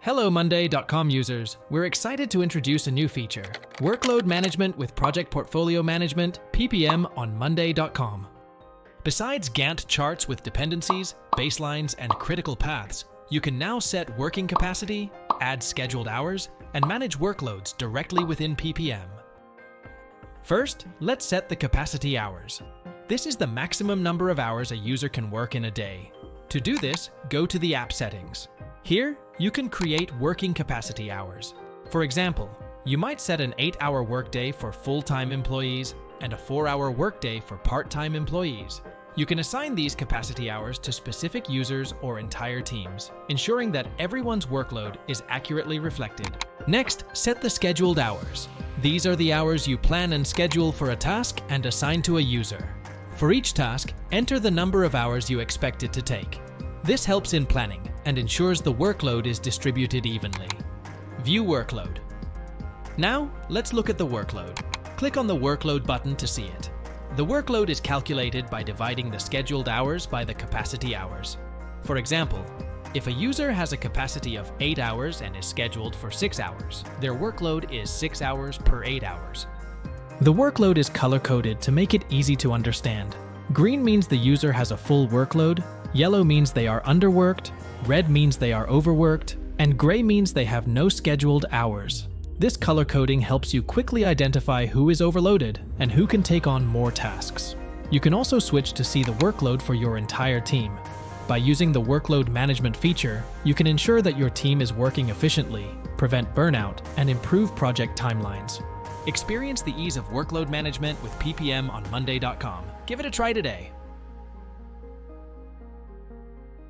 Hello Monday.com users, we're excited to introduce a new feature, Workload Management with Project Portfolio Management, PPM on Monday.com. Besides Gantt charts with dependencies, baselines, and critical paths, you can now set working capacity, add scheduled hours, and manage workloads directly within PPM. First, let's set the capacity hours. This is the maximum number of hours a user can work in a day. To do this, go to the app settings. Here, you can create working capacity hours. For example, you might set an 8-hour workday for full-time employees and a 4-hour workday for part-time employees. You can assign these capacity hours to specific users or entire teams, ensuring that everyone's workload is accurately reflected. Next, set the scheduled hours. These are the hours you plan and schedule for a task and assign to a user. For each task, enter the number of hours you expect it to take. This helps in planning and ensures the workload is distributed evenly. View workload. Now, let's look at the workload. Click on the workload button to see it. The workload is calculated by dividing the scheduled hours by the capacity hours. For example, if a user has a capacity of 8 hours and is scheduled for 6 hours, their workload is 6 hours per 8 hours. The workload is color-coded to make it easy to understand. Green means the user has a full workload, yellow means they are underworked, red means they are overworked, and gray means they have no scheduled hours. This color coding helps you quickly identify who is overloaded and who can take on more tasks. You can also switch to see the workload for your entire team. By using the workload management feature, you can ensure that your team is working efficiently, prevent burnout, and improve project timelines. Experience the ease of workload management with PPM on Monday.com. Give it a try today.